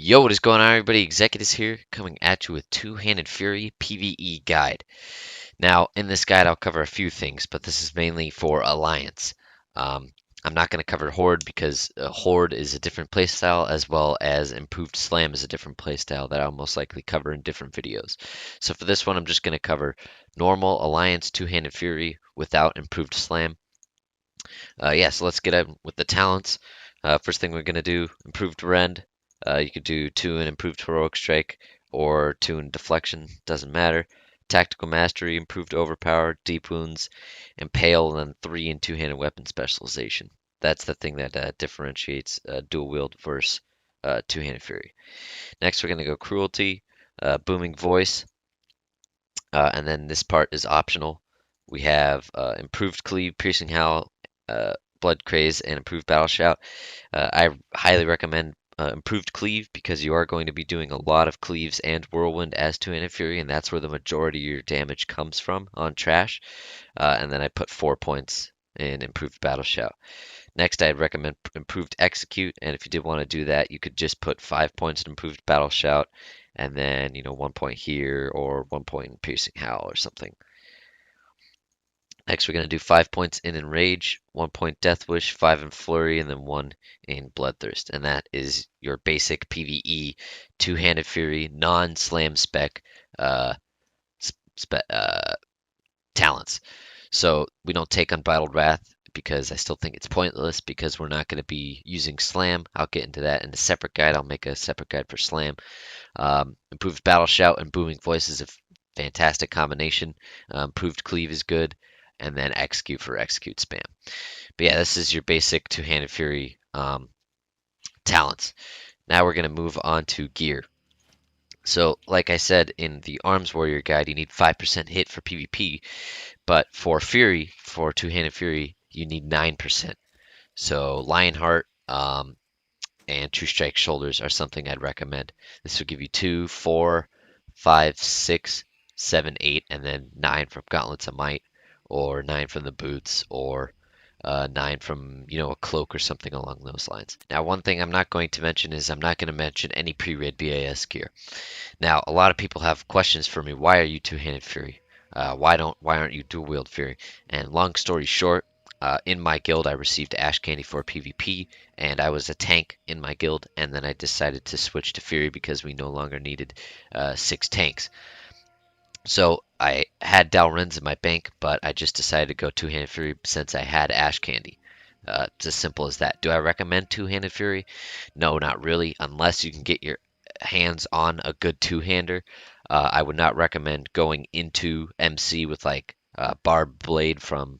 Yo, what is going on, everybody? Executives here, coming at you with Two-Handed Fury PvE guide. Now, in this guide, I'll cover a few things, but this is mainly for Alliance. I'm not going to cover Horde because Horde is a different playstyle, as well as Improved Slam is a different playstyle that I'll most likely cover in different videos. So for this one, I'm just going to cover normal Alliance Two-Handed Fury without Improved Slam. So let's get in with the talents. First thing we're going to do, Improved Rend. You could do 2 in Improved Heroic Strike or 2 in Deflection, doesn't matter. Tactical Mastery, Improved Overpower, Deep Wounds, Impale, and then 3 in Two-Handed Weapon Specialization. That's the thing that differentiates Dual Wield versus Two-Handed Fury. Next, we're going to go Cruelty, Booming Voice, and then this part is optional. We have Improved Cleave, Piercing Howl, Blood Craze, and Improved Battle Shout. I highly recommend Improved Cleave because you are going to be doing a lot of cleaves and whirlwind as Two-Handed Fury, and that's where the majority of your damage comes from on trash. And then I put 4 points in Improved Battle Shout. Next, I'd recommend Improved Execute, and if you did want to do that, you could just put 5 points in Improved Battle Shout, and then 1 point here or 1 point in Piercing Howl or something. Next, we're going to do 5 points in Enrage, 1 point Death Wish, 5 in Flurry, and then 1 in Bloodthirst. And that is your basic PvE Two-Handed Fury non-slam spec talents. So we don't take Unbridled Wrath because I still think it's pointless because we're not going to be using Slam. I'll get into that in a separate guide. I'll make a separate guide for Slam. Improved Battle Shout and Booming Voice is a fantastic combination. Improved Cleave is good. And then Execute for Execute spam. But yeah, this is your basic Two-Handed Fury talents. Now we're going to move on to gear. So like I said in the Arms Warrior guide, you need 5% hit for PvP, but for Fury, for Two-Handed Fury, you need 9%. So Lionheart and True Strike Shoulders are something I'd recommend. This will give you 2, 4, 5, 6, 7, 8, and then 9 from Gauntlets of Might, or 9 from the boots, or 9 from, a cloak or something along those lines. Now, one thing I'm not going to mention is I'm not going to mention any pre-raid BAS gear. Now, a lot of people have questions for me. Why are you Two-Handed Fury? Why aren't you Dual Wield Fury? And long story short, in my guild, I received Ash Candy for PvP, and I was a tank in my guild, and then I decided to switch to Fury because we no longer needed 6 tanks. So I had Dalrens in my bank, but I just decided to go Two-Handed Fury since I had Ash Candy. It's as simple as that. Do I recommend Two-Handed Fury? No, not really, unless you can get your hands on a good two-hander. I would not recommend going into MC with like Barbed Blade from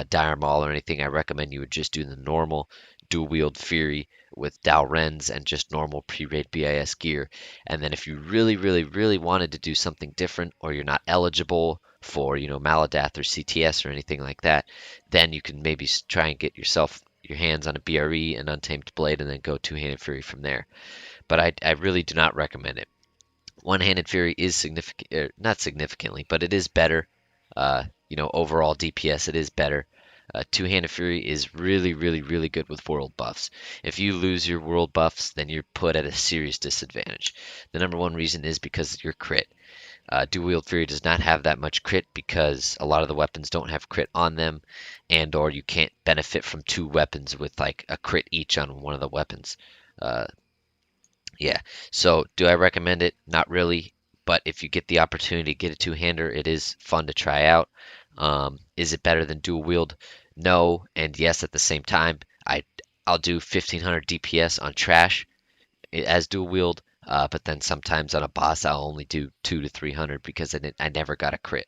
Dire Maul or anything. I recommend you would just do the normal dual-wield Fury with Dalrens and just normal pre-raid BIS gear. And then if you really, really, really wanted to do something different, or you're not eligible for, Maladath or CTS or anything like that, then you can maybe try and get your hands on a BRE and Untamed Blade and then go Two-Handed Fury from there. But I really do not recommend it. One-Handed Fury is significant, not significantly, but it is better. Overall DPS, it is better. Two-Handed Fury is really, really, really good with world buffs. If you lose your world buffs, then you're put at a serious disadvantage. The number one reason is because of your crit. Dual-Wield Fury does not have that much crit because a lot of the weapons don't have crit on them, and or you can't benefit from 2 weapons with like a crit each on one of the weapons. So do I recommend it? Not really, but if you get the opportunity to get a two-hander, it is fun to try out. Is it better than dual wield? No, and yes at the same time. I'll do 1500 DPS on trash as dual wield, but then sometimes on a boss I'll only do 200 to 300 because I never got a crit.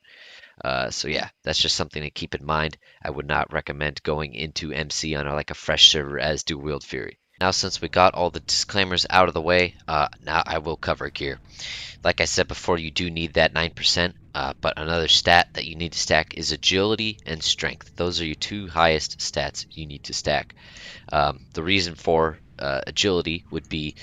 So yeah, that's just something to keep in mind. I would not recommend going into MC on a fresh server as dual wield Fury. Now, since we got all the disclaimers out of the way, now I will cover gear. Like I said before, you do need that 9%, but another stat that you need to stack is agility and strength. Those are your 2 highest stats you need to stack. The reason for agility would be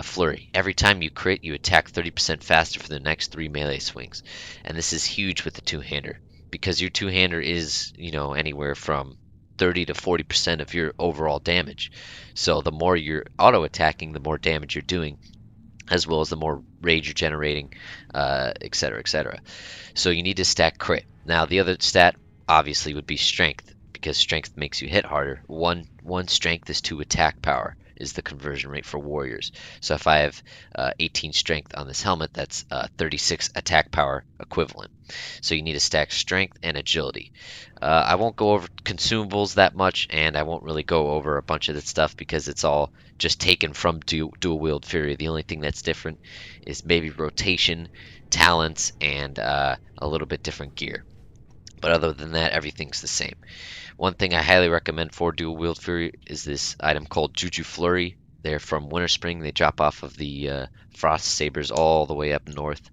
Flurry. Every time you crit, you attack 30% faster for the next 3 melee swings. And this is huge with the two-hander, because your two-hander is, anywhere from 30 to 40% of your overall damage. So the more you're auto-attacking, the more damage you're doing. as well as the more rage you're generating, etc., etc. So you need to stack crit. Now the other stat obviously would be strength, because strength makes you hit harder. One strength is 2 attack power is the conversion rate for warriors. So if I have 18 strength on this helmet, that's 36 attack power equivalent. So you need to stack strength and agility. I won't go over consumables that much, and I won't really go over a bunch of that stuff because it's all just taken from dual wield fury. The only thing that's different is maybe rotation, talents, and a little bit different gear. But other than that, everything's the same. One thing I highly recommend for dual wield fury is this item called Juju Flurry. They're from Winter Spring. They drop off of the frost sabers all the way up north.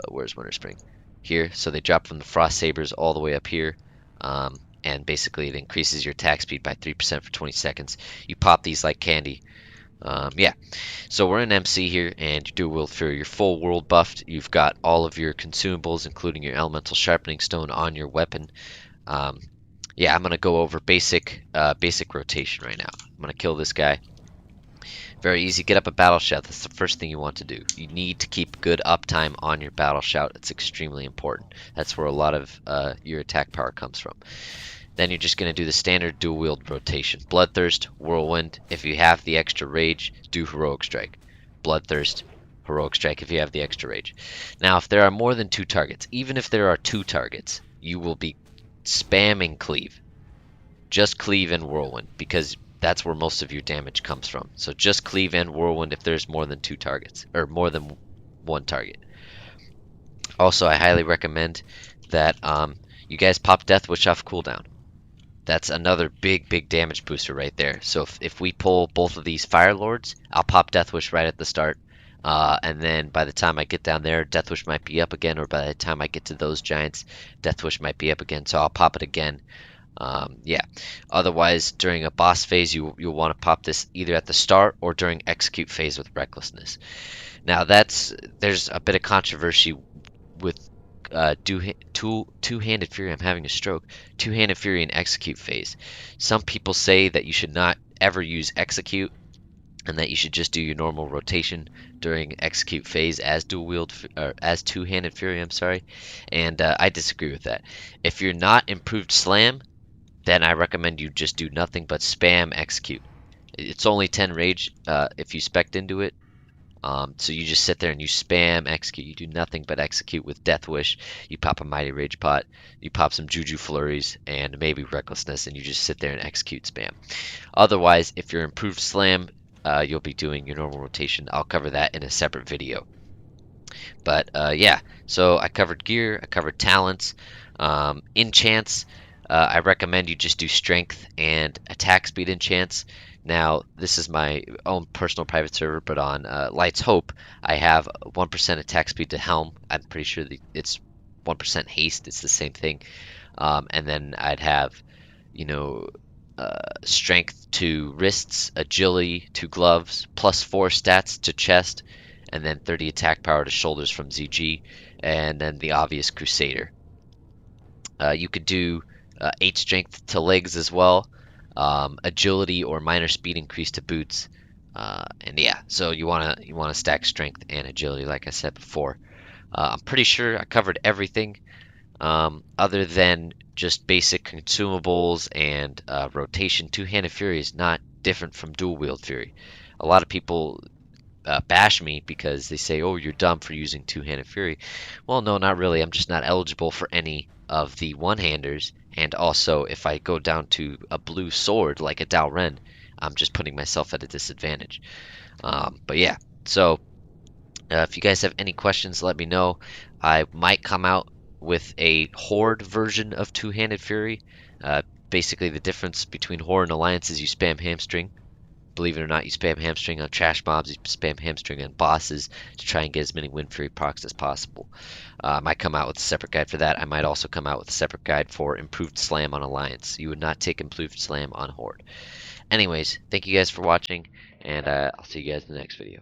Where's Winter Spring? Here. So they drop from the frost sabers all the way up here. And basically it increases your attack speed by 3% for 20 seconds. You pop these like candy. Yeah, so we're in MC here, and you do wield fury. You're full world buffed. You've got all of your consumables, including your elemental sharpening stone, on your weapon. Yeah, I'm gonna go over basic rotation right now. I'm gonna kill this guy. Very easy. Get up a battle shout. That's the first thing you want to do. You need to keep good uptime on your battle shout. It's extremely important. That's where a lot of your attack power comes from. Then you're just going to do the standard dual wield rotation. Bloodthirst, Whirlwind. If you have the extra rage, do Heroic Strike. Bloodthirst, Heroic Strike if you have the extra rage. Now, if there are more than 2 targets, even if there are 2 targets, you will be spamming Cleave. Just Cleave and Whirlwind, because that's where most of your damage comes from. So just Cleave and Whirlwind if there's more than 2 targets, or more than 1 target. Also, I highly recommend that you guys pop Death Wish off cooldown. That's another big damage booster right there. So if we pull both of these Fire Lords, I'll pop Death Wish right at the start. And then by the time I get down there, Death Wish might be up again, or by the time I get to those giants, Death Wish might be up again. So I'll pop it again. Yeah. Otherwise, during a boss phase, you'll want to pop this either at the start or during execute phase with Recklessness. Now there's a bit of controversy with two-handed fury. I'm having a stroke. Two-handed fury and execute phase. Some people say that you should not ever use execute, and that you should just do your normal rotation during execute phase as as two-handed fury. I'm sorry, and I disagree with that. If you're not improved slam, then I recommend you just do nothing but spam execute. It's only 10 rage if you spec'd into it. So you just sit there and you spam execute. You do nothing but execute with Death Wish. You pop a Mighty Rage Pot. You pop some Juju Flurries and maybe Recklessness, and you just sit there and execute spam. Otherwise, if you're improved slam, you'll be doing your normal rotation. I'll cover that in a separate video. But yeah, so I covered gear. I covered talents. Enchants. I recommend you just do strength and attack speed enchants. Now, this is my own personal private server, but on Light's Hope, I have 1% attack speed to Helm. I'm pretty sure it's 1% haste. It's the same thing. And then I'd have, strength to wrists, agility to gloves, +4 stats to chest, and then 30 attack power to shoulders from ZG, and then the obvious Crusader. You could do 8 strength to legs as well. Agility or minor speed increase to boots, and yeah, so you wanna stack strength and agility, like I said before. I'm pretty sure I covered everything, other than just basic consumables and rotation. Two-handed fury is not different from dual wield fury. A lot of people bash me because they say, "Oh, you're dumb for using two-handed fury." Well, no, not really. I'm just not eligible for any of the one-handers. And also, if I go down to a blue sword like a Dao Ren, I'm just putting myself at a disadvantage. But yeah, so if you guys have any questions, let me know. I might come out with a Horde version of Two-Handed Fury. Basically, the difference between Horde and Alliance is you spam hamstring. Believe it or not, you spam hamstring on trash mobs, you spam hamstring on bosses to try and get as many windfury procs as possible. I might come out with a separate guide for that. I might also come out with a separate guide for improved slam on Alliance. You would not take improved slam on Horde. Anyways, thank you guys for watching, and I'll see you guys in the next video.